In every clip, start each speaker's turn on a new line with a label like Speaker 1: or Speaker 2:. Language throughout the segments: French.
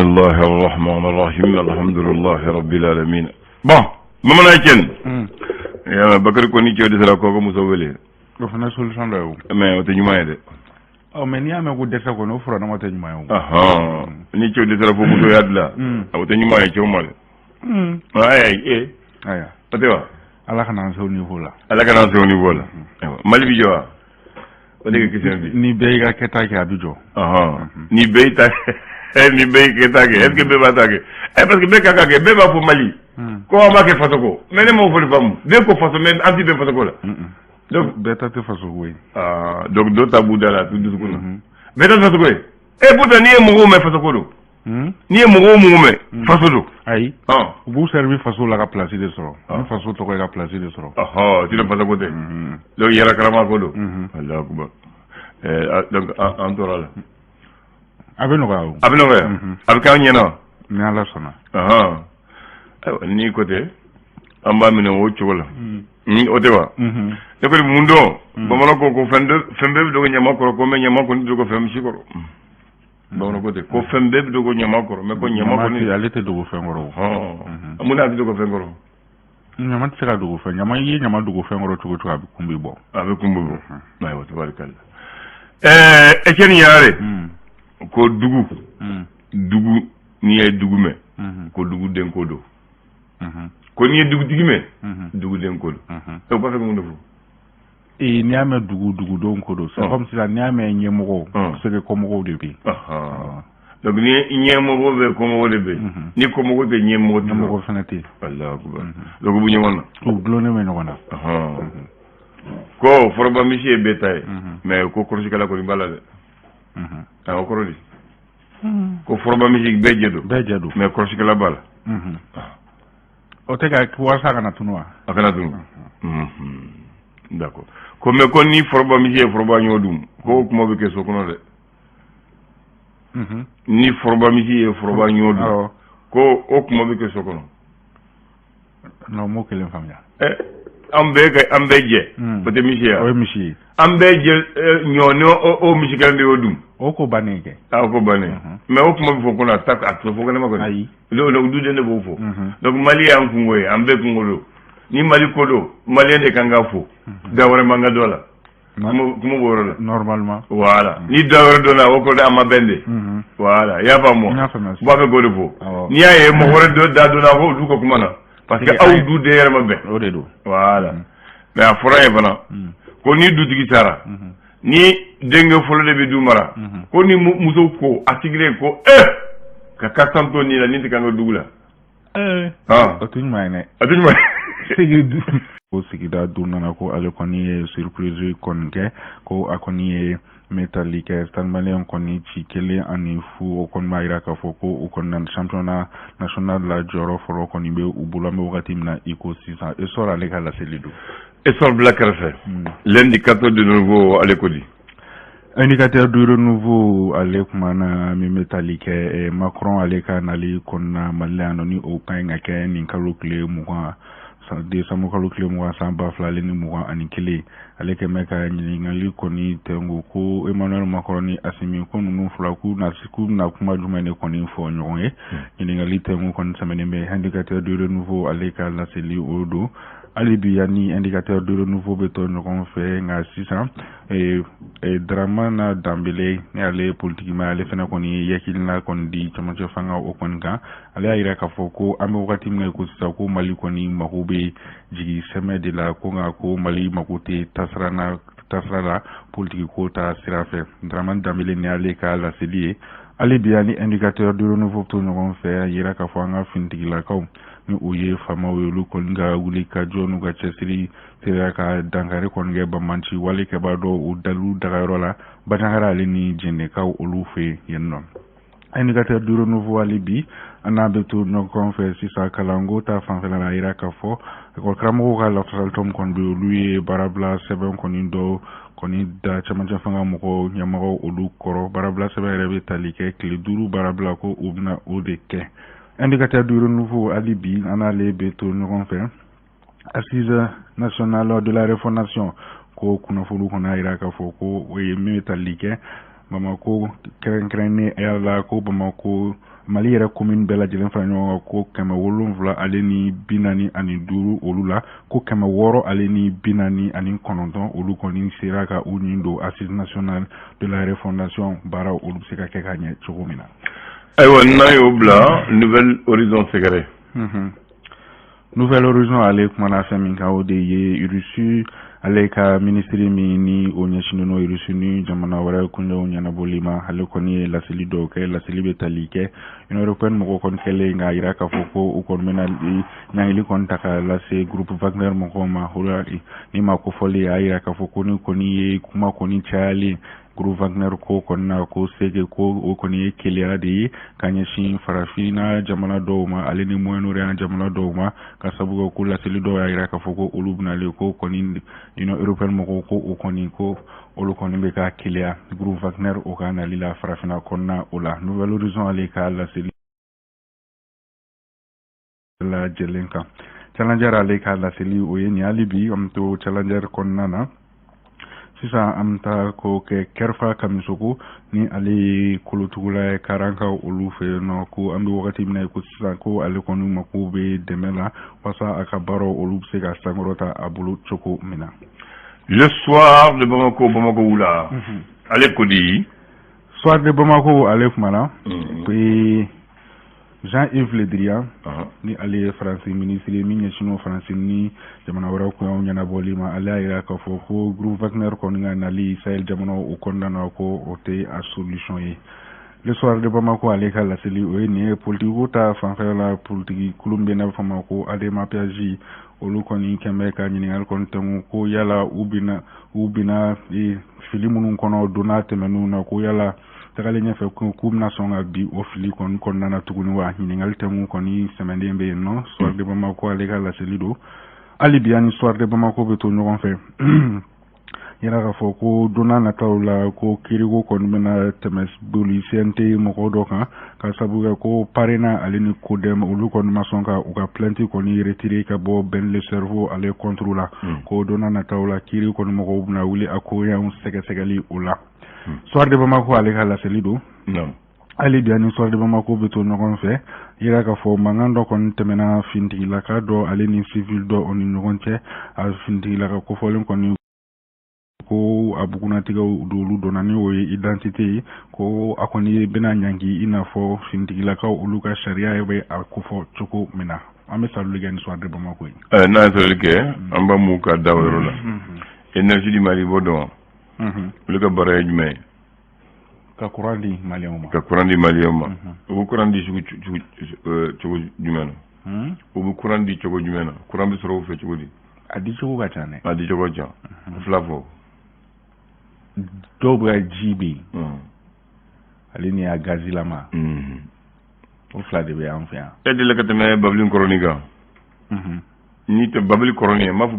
Speaker 1: الله الرحمن الرحيم الحمد لله رب العالمين. Bon, maman Etienne. Ya Bakari ko ni ciodi sala ko muso wele.
Speaker 2: Do fana solution do yo.
Speaker 1: Mais o te nyuma de.
Speaker 2: O mais ni ame ko dessa ko no fura na mata nyuma yo.
Speaker 1: Aha. Ni ciodi sala fo muso yadla. O te nyuma e cioma. Ay
Speaker 2: aya.
Speaker 1: Patewa.
Speaker 2: Ala kana so niveau la.
Speaker 1: Ala kana so niveau la. Mali bi jowa. O de question bi.
Speaker 2: Ni be ga keta ki abijo.
Speaker 1: Aha. Ni be ta ni be keta ke. Est-ce que be ba ta ke? Parce que be kaka ke be ba fo Mali. Ko ma ke fasoko. Mais ne mo fo fam. Be ko faso mais anti be fasoko la. Donc
Speaker 2: beta te fasoko oui.
Speaker 1: Ah, donc do tabu dala tout du coup. Beta fasoko. Pourtant ni e mo me fasoko do. Ni e mo me fasoko.
Speaker 2: Ayi. Vous servez faso la ka place de soro. Ni faso to ko ka place de soro.
Speaker 1: Tu le fasoko de. Donc yara karama ko do. Allah akbar. Donc antoral.
Speaker 2: Abeno ga.
Speaker 1: Abka nyena.
Speaker 2: Ni ala sona.
Speaker 1: Ni côté amba mine wo chola o tewa e ko mundo bamana ko fembe do nyama ko me nyama ko do ko fem sikoro bamana ko te ko fembe do ko nyama ko me ko nyama ko ni
Speaker 2: alete do ko fengoro
Speaker 1: amuna do ko fengoro
Speaker 2: nyama tsira do ko fe nyama yi nyama do ko fengoro to ko abi kumbi bo
Speaker 1: may wa tabarkalla e ken yaare ko dugu ni ay dugu me ko dugu den ko do ko ni dugu digime dugu den ko to ba fa mo ndefu
Speaker 2: e ni ame dugu don ko do c'est comme si la ni ame nyemoko c'est que comme ko de bi
Speaker 1: donc ni nyemoko be comme ko de bi ni comme ko be
Speaker 2: nyemoko fanati
Speaker 1: Allah akbar donc bu ñewon
Speaker 2: ko glone me no na
Speaker 1: ko forba monsieur betay mais ko ko ci kala ko bala de ko ko di ko forba musique bejedo mais ko ci kala bala o te ka wasa kana tunwa akana tunu d'accord ko me ko ni forba mi forba nyodum ko mo be ke sokono de ni forba mi forba nyodum ko o mo be ke sokono
Speaker 2: no mo ke len famia
Speaker 1: ambe je peut mi ambe je nyono o mi sikande odum
Speaker 2: o ko baneke
Speaker 1: ko bane mais o mo fo ko na tak at fo ko na ma ko
Speaker 2: ayi
Speaker 1: lo du de ne bo fo donc mali an ko ngoy ambe ko ngolo ni mali ko do mali de kanga fo da wara manga dola kuma boro la
Speaker 2: normalement
Speaker 1: voilà ni da wara do na o ko da ma bende voilà ya ba mo ba be go de fo ni ay mo wara do da do na ko du ko kuma na parce que aw du de yara ma be
Speaker 2: o de do
Speaker 1: voilà mais a fora e bana ko ni du digi tara ni dengue folo de be du mara ko ni muso ko atigre ko ka kasanto ni la ni tikanga dugula
Speaker 2: atuñ may ne sigi du ko sigi da du nana ko ale koni surprise kon ke ko akoni metallique stan malen koni ci kele ani fu o kon mayra ka foko o kon nan championnat national la joro foro koni be ubula me wakati na iko 600 et sora le kala selidu
Speaker 1: et sort black refe l'indicateur de nouveau à l'école.
Speaker 2: Indicateur de renouveau avec mana mi metallique et Macron avec anali konna malano ni o kanga ke ni kalukle muwa de samu kalukle muwa samba flale ni muwa anikele avec meka ni ngali koni tengo ko Emmanuel Macron ni asimi ko nunu flaku na siku na kuma jumane koni fo nyonye ni ngali tengo kon samene me indicateur de renouveau avec la seli odo alibi yani indicateur de renouveau beton qu'on fait nga 600 et Dramana Dambélé ne ale politiquement ale fena koni yakilna kon di chamacho fanga o kon ga ale ayira ka foko ame wakati mne ko sisa ko mali koni makube jigi seme de la konga ko mali makote tasrana politique ko ta sirafe Dramana Dambélé ne ale ka la selie alibi yani indicateur de renouveau beton qu'on fait ayira ka fanga fintigila kaw ni uye fama welu kon nga wuli ka jonu ga chesiri tira ka dangare kon ge bamanchi wali ke bado udalu dagarola batangara ni jene ka olufe yenno indicateur du renouveau alibi anabe to no confesse sa kalango ta fanfela la iraka fo ko kramo ga la tom kon be luye barabla seben kon indo koni da chamanja fanga moko nyamako olu koro barabla seben rebe talike kle duru barabla ko ubna odeke indicateur du renouveau alibi anale beto nous fait assise nationale de la refondation ko kuna fulu kuna iraka foko we metalike Bamako kerenkrene ayala ko Bamako Mali yɛrɛ commune bɛɛ lajɛlen fara ɲɔgɔn kan ko 700 ale ni 45 olu la ko 600 ale ni 49 olu kɔni sera ka u ɲin don assise nationale de la refondation baara olu bɛ se ka kɛ ka ɲɛ cogo min na.
Speaker 1: Ayiwa n'an y'o bila Nouvelle Horizon sɛgɛrɛ.
Speaker 2: Nouvelle Horizon ale kumana fɛn min kan o de ye Russie ale ka ministre min ni o ɲɛsinnen no Russie ni jamana wɛrɛ kunjɛw ɲɛnabɔli ma ale kɔni ye laseli dɔw kɛ laseli bɛ tali kɛ Union européenne mɔgɔw kɔni kɛlen k'a yira k'a fɔ ko u kɔni bɛna ɲangili kɔni ta ka lase groupe Wagner mɔgɔw ma ni ma kofɔli a yira k'a fɔ ko ni kɔni ye kuma kɔni cayalen groupe Wagner ko kɔni na ko sege ko o kɔni ye keleya de ye ka ɲɛsin farafina jamana dɔw ma ale ni Moyen-Orient jamana dɔw ma ka sabu ko laseli dɔw y'a yira k'a fɔ ko olu bɛnale ko kɔni Union européenne mɔgɔw ko o kɔni ko olu kɔni bɛ ka keleya groupe Wagner o ka nali la farafina kɔnɔna o la Nouvelle Horizon ale ka laseli la jɛlen kan Challenger ale ka laseli o ye nin hali bi an bɛ to Challenger kɔnɔna na sisan an bɛ taa ko kɛ Kerfa Kamisoko ni ale ye kolotugula ye Karanka olu fɛ yen nɔ ko an bɛ wagati min na ko sisan ko ale kɔni mako bɛ dɛmɛ la walasa a ka baaraw olu bɛ se ka sankɔrɔta a bolo cogo min na.
Speaker 1: Le soir de Bamako Wula ale ko di
Speaker 2: soir de Bamako ale kumana ko Jean-Yves Le Drian ni ale ye Faransi ministre min ɲɛsinnen Faransi ni jamana wɛrɛw kunyaw ɲɛnabɔli ma ale y'a yira k'a fɔ ko groupe Wagner kɔni ka nali Sahel jamanaw o kɔnɔna na ko o tɛ a solution ye. Le soir de Bamako ale ka laseli o ye nin ye politiko ta fanfɛla la politiki kulun bɛ n'a bɛ fɔ ma ko Adema Piazi olu kɔni kɛmɛ ka ɲininkali kɔni tɛngu ko yala u bina fili minnu kɔnɔ donna tɛmɛnenw na ko yala tagalen ɲɛfɛ k'u bɛna sɔn ka bi o fili kɔni kɔnɔna na tuguni wa ɲininkali tɛngu kɔni sɛmɛnden bɛ yen nɔ soir de Bamako ale ka laseli don hali bi ani soir de Bamako bɛ to ɲɔgɔn fɛ yɛrɛ k'a fɔ ko donna nataw la ko kiriko kɔni bɛna tɛmɛ boli CNT mɔgɔw dɔ kan ka sabu kɛ ko Parena ale ni Codem olu kɔni ma sɔn ka u ka plainte kɔni retirer ka bɔ Ben le Cerveau ale contre la ko donna nataw la kiri kɔni mɔgɔw bɛna wuli a ko y'anw sɛgɛsɛgɛli o la soir de Bamako ale ka laseli don hali bi ani soir de Bamako bɛ to ɲɔgɔn fɛ yɛrɛ k'a fɔ mankan dɔ kɔni tɛmɛna fintigilaka dɔ ale ni civil dɔ o ni ɲɔgɔn cɛ a fintigilaka kofɔlen kɔni ko a bugunatigɛw dolu donna ni o ye identité ye ko a kɔni bɛna ɲangi i n'a fɔ fintigilakaw olu ka sariya bɛ a kofɔ cogo min na an bɛ saluli kɛ ni soir de Bamako ye.
Speaker 1: N'a ye saluli kɛ an b'a mu ka da o yɔrɔ la énergie du Mali b'o dɔn olu ka baara ye jumɛn ye
Speaker 2: ka courant di maliyɛnw ma u bɛ courant di cogo jumɛn na u bɛ courant di cogo jumɛn na courant bɛ sɔrɔ u fɛ cogo di a di cogo ka ca dɛ
Speaker 1: a di cogo ka ca fila fɔ
Speaker 2: dɔw bɛ ka ji bɛ yen ale ni a gazilama o fila de bɛ an fɛ yan
Speaker 1: e delila ka tɛmɛ Babili kɔrɔnin kan ni tɛ Babili kɔrɔnin ye n b'a fɔ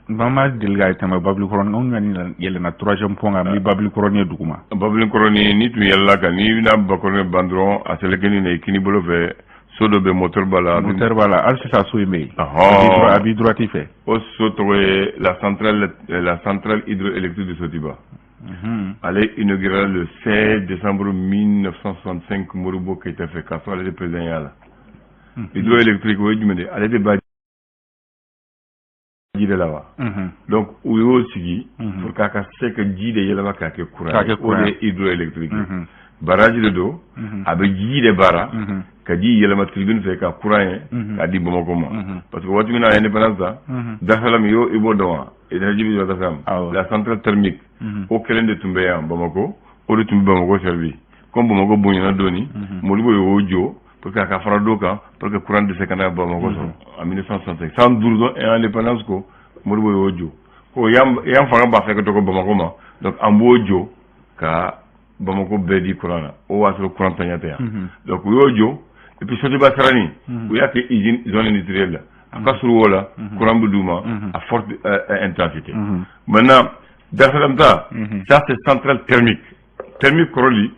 Speaker 2: ko ma deli ka tɛmɛ Babili kɔrɔnin anw ɲani yɛlɛnna 3e pont kan mi Babili kɔrɔnin ye duguma
Speaker 1: Babili kɔrɔnin ni tun yɛlɛla kan ni bɛna Bakɔrɔnin ban dɔrɔn a sɛlɛkɛnin na i kini bolo fɛ so dɔ bɛ moteur b'a la hali sisan so in bɛ yen a b'i droite fɛ o so tɔgɔ ye la centrale hydroélectrique de Sotiba ale inauguré le 16 décembre 1965 Modibo Keïta fɛ k'a sɔrɔ ale de président y'a la hydroélectrique o ye jumɛn de ale de b'a ji de la wa donc u y'o sigi pour k'a ka se ka ji de yɛlɛma k'a kɛ courant o de ye hydroélectrique barrage de don a bɛ ji de baara ka ji yɛlɛma tribune fɛ ka courant ye k'a di Bamako ma parce que waati min na indépendance da Dasalam i b'o dɔn wa énergie bɛ jɔ Dasalam la centrale thermique o kelen de tun bɛ yan Bamako o de tun bɛ Bamako servi comme Bamako bonyana dɔɔni Modibo y'o jɔ pour que a ka fara dɔ kan pour que courant de se ka na Bamako sɔrɔ en 1965 112 ans et indépendance ko Modibo y'o jɔ ko yan fanga b'a fɛ ka dɔgɔ Bamako ma donc an b'o jɔ ka Bamako bɛɛ di courant na o b'a sɔrɔ courant taɲa tɛ yan donc u y'o jɔ et puis Sotiba Sarani u y'a kɛ usine zone industrielle la a ka surun o la courant bɛ d'u ma à forte intensité maintenant Dasalam ta ça c'est centrale thermique kɔrɔli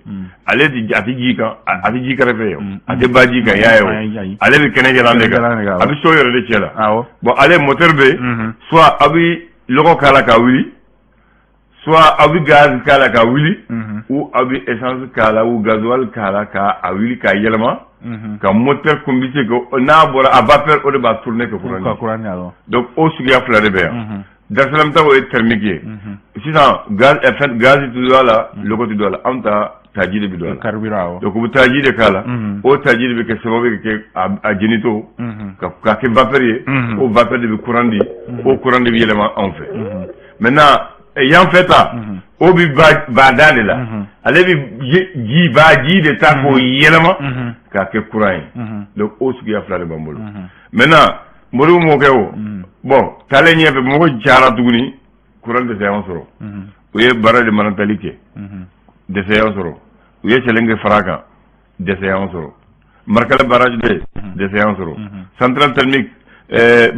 Speaker 1: ale a tɛ ji kan a tɛ ji kɛrɛfɛ ye a tɛ ba ji kan y'a ye ale bɛ kɛnɛ jalan de kan a bɛ so yɛrɛ de cɛ la bon ale moteur bɛ soit a bɛ lɔgɔ k'a la k'a wuli soit aw bɛ gaz k'a la ka wuli ou aw bɛ essence k'a la ou gasoil k'a la ka a wuli k'a yɛlɛma ka moteur combustion ko n'a bɔra a vapeur o de b'a tourner ka courant donc o suguya fila de bɛ yan Dar es Salaam ta o ye thermique ye sisan gaz ti don a la logo ti don a la anw ta taji de bɛ don a la
Speaker 2: carburant
Speaker 1: donc u bɛ taji de k'a la o taji de bɛ kɛ sababu ye ka kɛ a jenito ka kɛ vapeur ye o vapeur de bɛ courant di o courant de bɛ yɛlɛma anw fɛ maintenant yan fɛ ta o bi ba da de la ale bi ji de ta k'o yɛlɛma k'a kɛ courant ye donc o suguya fila de b'an bolo maintenant moriw m'o kɛ o bon taalen ɲɛfɛ mɔgɔ cayara tuguni courant dɛsɛ y'an sɔrɔ u ye baara de manatali kɛ dɛsɛ y'an sɔrɔ u ye Cɛlenkɛ fara kan dɛsɛ y'an sɔrɔ Markala barrage bɛ dɛsɛ y'an sɔrɔ centrale thermique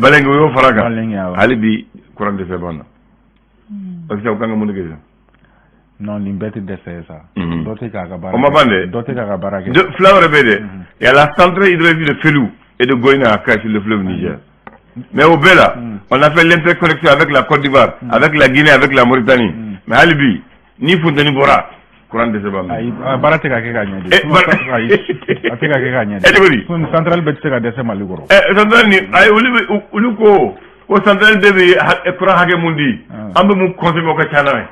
Speaker 1: Balenge u y'o fara kan hali bi courant dɛsɛ b'an na parce que u kan ka mun de kɛ
Speaker 2: non nin bɛɛ tɛ dɛsɛ ye sa dɔ tɛ k'a ka baara
Speaker 1: o ma ban dɛ
Speaker 2: dɔ tɛ k'a ka baara kɛ
Speaker 1: fila wɛrɛ bɛ dɛ il y a la centrale hydraulique de Fellou et de Goïna à Caille sur le fleuve Niger mais au Bela on a fait l'interconnexion avec la Côte d'Ivoire avec la Guinée avec la Mauritanie mais hali bi ni Funteni bɔra courant dɛsɛ b'an na
Speaker 2: baara tɛ ka kɛ ka ɲɛ de a tɛ ka kɛ ka ɲɛ de centrale bɛɛ tɛ se ka dɛsɛ Mali kɔrɔ
Speaker 1: centrale ni ayi olu ko o centrale de bɛ courant hakɛ mun di an bɛ mun consommer o ka ca n'a ye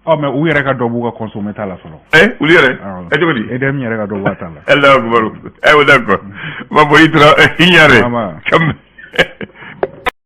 Speaker 2: mais u yɛrɛ ka dɔ b'u ka consommer ta la fɔlɔ
Speaker 1: olu yɛrɛ cogo di
Speaker 2: EDM yɛrɛ ka dɔ b'a ta la
Speaker 1: Allahu akbar d'accord ma boy itra ignare